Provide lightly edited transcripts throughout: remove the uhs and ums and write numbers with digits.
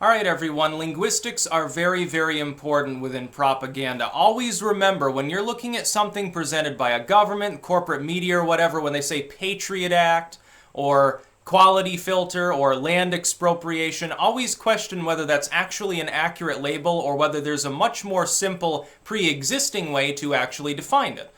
All right, everyone, linguistics are very, very important within propaganda. Always remember, when you're looking at something presented by a government, corporate media, or whatever, when they say Patriot Act or quality filter or land expropriation, always question whether that's actually an accurate label or whether there's a much more simple pre-existing way to actually define it.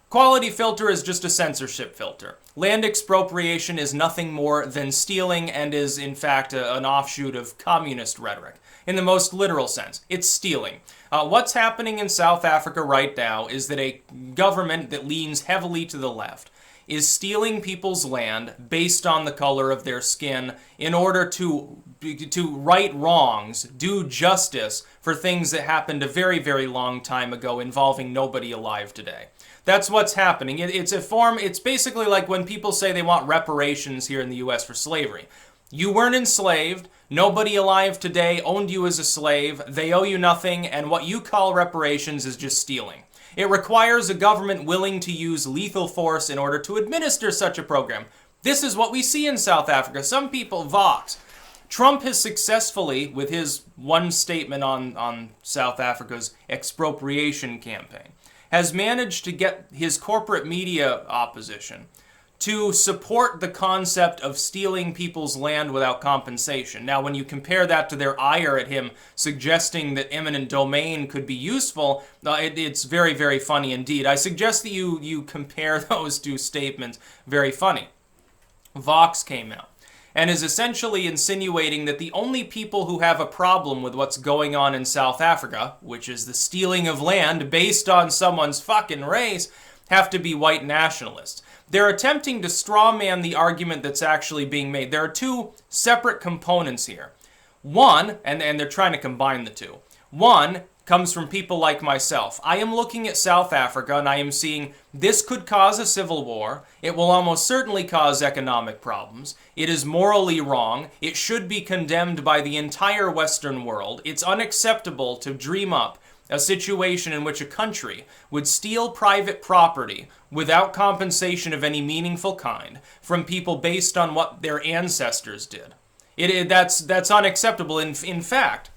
Quality filter is just a censorship filter. Land expropriation is nothing more than stealing and is, in fact, an offshoot of communist rhetoric. In the most literal sense, it's stealing. What's happening in South Africa right now is that a government that leans heavily to the left is stealing people's land based on the color of their skin in order to right wrongs, do justice for things that happened a very, very long time ago involving nobody alive today. That's what's happening. It's basically like when people say they want reparations here in the US for slavery. You weren't enslaved, nobody alive today owned you as a slave, they owe you nothing, and what you call reparations is just stealing. It requires a government willing to use lethal force in order to administer such a program. This is what we see in South Africa. Some people, Vox. Trump has successfully, with his one statement on South Africa's expropriation campaign, has managed to get his corporate media opposition to support the concept of stealing people's land without compensation. Now, when you compare that to their ire at him suggesting that eminent domain could be useful, it's very, very funny indeed. I suggest that you compare those two statements. Very funny. Vox came out and is essentially insinuating that the only people who have a problem with what's going on in South Africa, which is the stealing of land based on someone's fucking race, have to be white nationalists. They're attempting to strawman the argument that's actually being made. There are two separate components here. One, and they're trying to combine the two. One comes from people like myself. I am looking at South Africa and I am seeing this could cause a civil war. It will almost certainly cause economic problems. It is morally wrong. It should be condemned by the entire Western world. It's unacceptable to dream up a situation in which a country would steal private property without compensation of any meaningful kind from people based on what their ancestors did. That's unacceptable. In fact,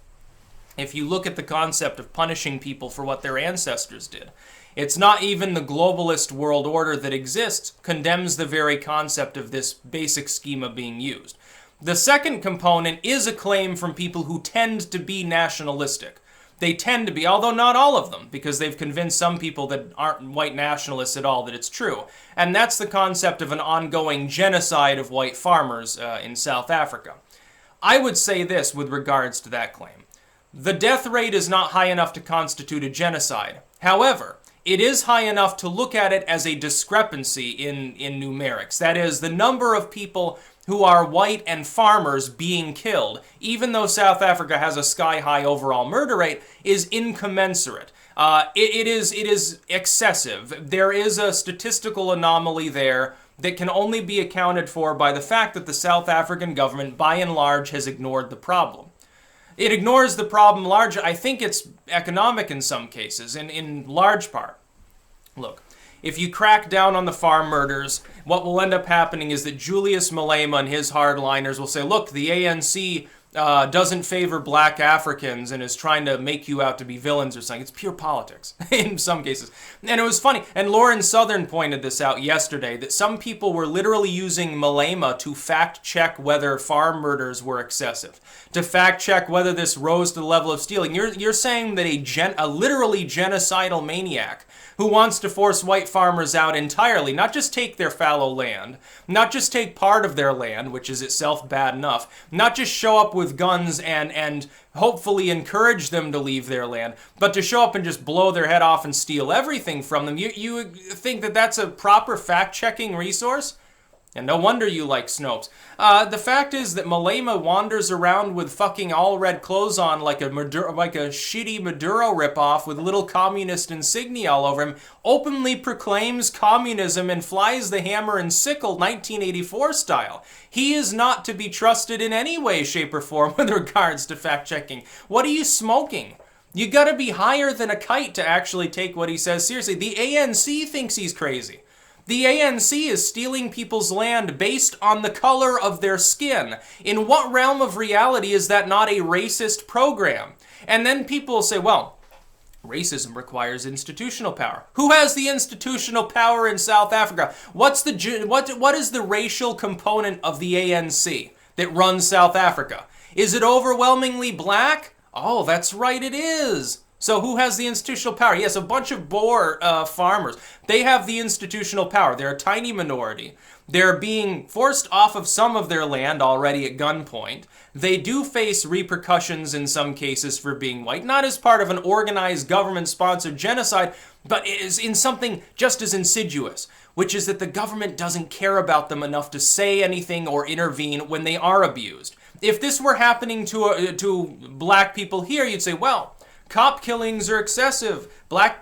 if you look at the concept of punishing people for what their ancestors did, it's not even the globalist world order that exists condemns the very concept of this basic schema being used. The second component is a claim from people who tend to be nationalistic. They tend to be, although not all of them, because they've convinced some people that aren't white nationalists at all that it's true. And that's the concept of an ongoing genocide of white farmers in South Africa. I would say this with regards to that claim. The death rate is not high enough to constitute a genocide. However, it is high enough to look at it as a discrepancy in numerics. That is, the number of people who are white and farmers being killed, even though South Africa has a sky-high overall murder rate, is incommensurate. It is excessive. There is a statistical anomaly there that can only be accounted for by the fact that the South African government, by and large, has ignored the problem. It ignores the problem largely. I think it's economic in some cases, in large part. Look, if you crack down on the farm murders, what will end up happening is that Julius Malema and his hardliners will say, look, the ANC doesn't favor black Africans and is trying to make you out to be villains or something. It's pure politics in some cases. And it was funny. And Lauren Southern pointed this out yesterday, that some people were literally using Malema to fact check whether farm murders were excessive, to fact check whether this rose to the level of stealing. You're saying that a literally genocidal maniac who wants to force white farmers out entirely, not just take their fallow land, not just take part of their land, which is itself bad enough, not just show up with guns and hopefully encourage them to leave their land, but to show up and just blow their head off and steal everything from them. You think that that's a proper fact-checking resource? And no wonder you like Snopes. The fact is that Malema wanders around with fucking all red clothes on like a shitty Maduro ripoff with little communist insignia all over him, openly proclaims communism and flies the hammer and sickle 1984 style. He is not to be trusted in any way, shape, or form with regards to fact-checking. What are you smoking? You gotta be higher than a kite to actually take what he says seriously. The ANC thinks he's crazy. The ANC is stealing people's land based on the color of their skin. In what realm of reality is that not a racist program? And then people will say, well, racism requires institutional power. Who has the institutional power in South Africa? What is the racial component of the ANC that runs South Africa? Is it overwhelmingly black? Oh, that's right, it is. So who has the institutional power? Yes, a bunch of Boer farmers. They have the institutional power. They're a tiny minority. They're being forced off of some of their land already at gunpoint. They do face repercussions in some cases for being white, not as part of an organized government-sponsored genocide, but it is in something just as insidious, which is that the government doesn't care about them enough to say anything or intervene when they are abused. If this were happening to black people here, you'd say, well, cop killings are excessive. Black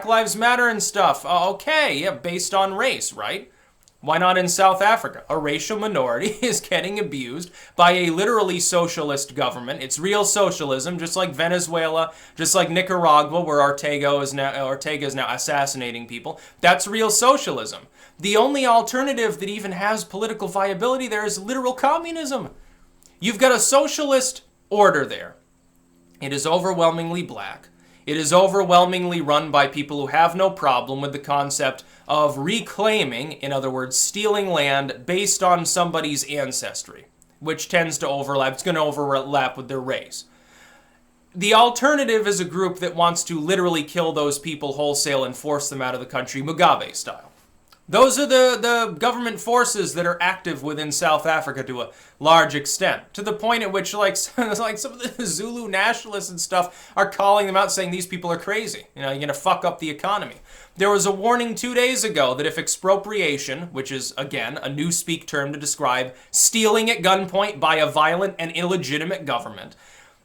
Lives Matter and stuff. Okay, yeah, based on race, right? Why not in South Africa? A racial minority is getting abused by a literally socialist government. It's real socialism, just like Venezuela, just like Nicaragua, where Ortega is now assassinating people. That's real socialism. The only alternative that even has political viability there is literal communism. You've got a socialist order there. It is overwhelmingly black. It is overwhelmingly run by people who have no problem with the concept of reclaiming, in other words, stealing land based on somebody's ancestry, which tends to overlap. It's going to overlap with their race. The alternative is a group that wants to literally kill those people wholesale and force them out of the country, Mugabe style. Those are the government forces that are active within South Africa to a large extent, to the point at which like some of the Zulu nationalists and stuff are calling them out saying these people are crazy. You know, you're going to fuck up the economy. There was a warning 2 days ago that if expropriation, which is, again, a newspeak term to describe stealing at gunpoint by a violent and illegitimate government,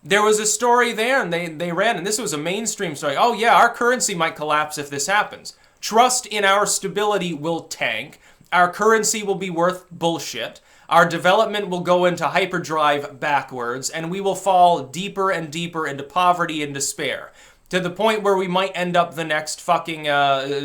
there was a story there and they ran, and this was a mainstream story. Oh yeah, our currency might collapse if this happens. Trust in our stability will tank. Our currency will be worth bullshit. Our development will go into hyperdrive backwards, and we will fall deeper and deeper into poverty and despair, to the point where we might end up the next fucking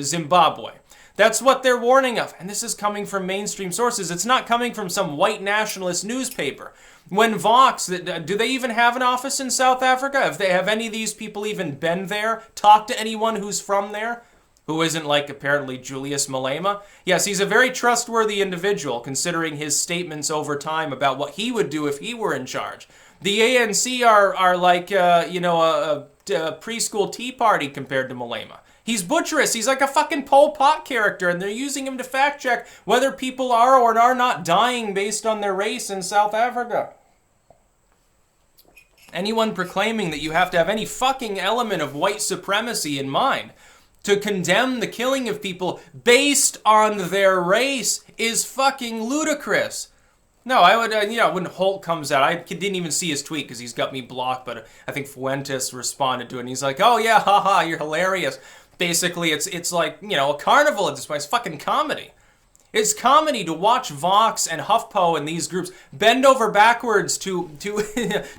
Zimbabwe. That's what they're warning of, and this is coming from mainstream sources. It's not coming from some white nationalist newspaper. When Vox, do they even have an office in South Africa? Have any of these people even been there? Talked to anyone who's from there? Who isn't like apparently Julius Malema? Yes, he's a very trustworthy individual considering his statements over time about what he would do if he were in charge. The ANC are like, a preschool tea party compared to Malema. He's butcherous. He's like a fucking Pol Pot character, and they're using him to fact check whether people are or are not dying based on their race in South Africa. Anyone proclaiming that you have to have any fucking element of white supremacy in mind to condemn the killing of people based on their race is fucking ludicrous. No, I would, when Holt comes out, I didn't even see his tweet because he's got me blocked, but I think Fuentes responded to it, and he's like, oh yeah, haha, you're hilarious. Basically, it's like, a carnival at this point. It's fucking comedy. It's comedy to watch Vox and HuffPo and these groups bend over backwards to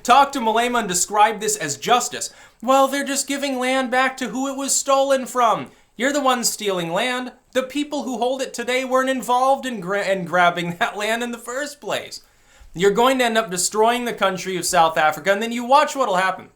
talk to Malema and describe this as justice. Well, they're just giving land back to who it was stolen from. You're the ones stealing land. The people who hold it today weren't involved in grabbing that land in the first place. You're going to end up destroying the country of South Africa, and then you watch what'll happen.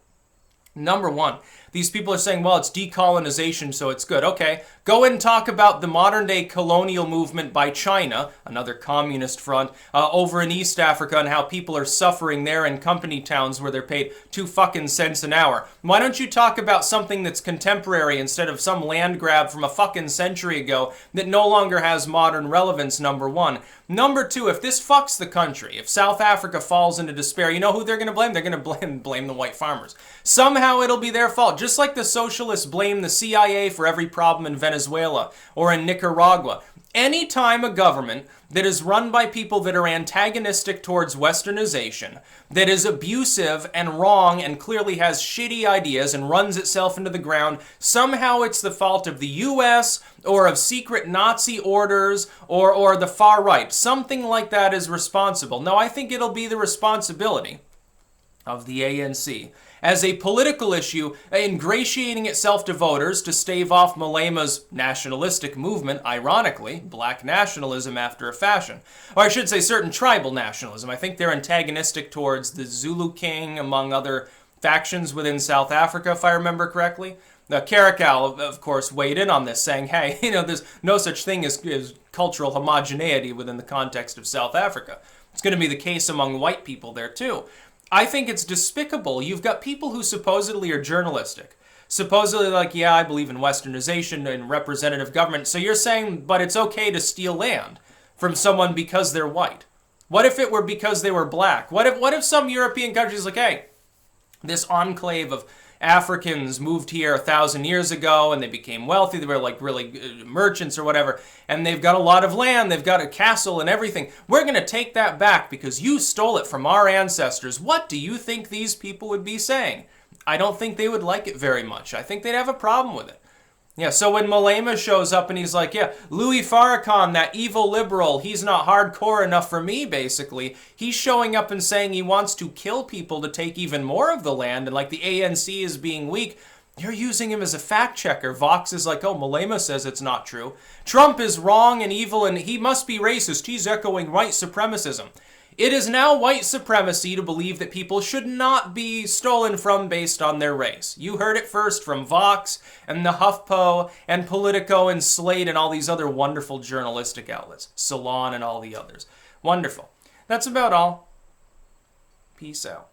Number one, these people are saying, well, it's decolonization, so it's good. Okay, go and talk about the modern-day colonial movement by China, another communist front, over in East Africa, and how people are suffering there in company towns where they're paid 2 fucking cents an hour. Why don't you talk about something that's contemporary instead of some land grab from a fucking century ago that no longer has modern relevance, number one. Number two, if this fucks the country, if South Africa falls into despair, you know who they're going to blame? They're going to blame the white farmers. Somehow it'll be their fault. Just like the socialists blame the CIA for every problem in Venezuela or in Nicaragua. Anytime a government that is run by people that are antagonistic towards westernization, that is abusive and wrong and clearly has shitty ideas and runs itself into the ground, somehow it's the fault of the US or of secret Nazi orders or the far right. Something like that is responsible. Now, I think it'll be the responsibility of the ANC as a political issue, ingratiating itself to voters to stave off Malema's nationalistic movement, ironically, black nationalism after a fashion. Or I should say certain tribal nationalism. I think they're antagonistic towards the Zulu King, among other factions within South Africa, if I remember correctly. Caracal, of course, weighed in on this, saying, hey, there's no such thing as cultural homogeneity within the context of South Africa. It's going to be the case among white people there, too. I think it's despicable. You've got people who supposedly are journalistic. Supposedly like, yeah, I believe in westernization and representative government. So you're saying, but it's okay to steal land from someone because they're white. What if it were because they were black? What if some European countries like, hey, this enclave of Africans moved here 1,000 years ago and they became wealthy. They were like really merchants or whatever. And they've got a lot of land. They've got a castle and everything. We're going to take that back because you stole it from our ancestors. What do you think these people would be saying? I don't think they would like it very much. I think they'd have a problem with it. Yeah, so when Malema shows up and he's like, yeah, Louis Farrakhan, that evil liberal, he's not hardcore enough for me, basically. He's showing up and saying he wants to kill people to take even more of the land, and like the ANC is being weak. You're using him as a fact checker. Vox is like, oh, Malema says it's not true. Trump is wrong and evil and he must be racist. He's echoing white supremacism. It is now white supremacy to believe that people should not be stolen from based on their race. You heard it first from Vox and the HuffPo and Politico and Slate and all these other wonderful journalistic outlets. Salon and all the others. Wonderful. That's about all. Peace out.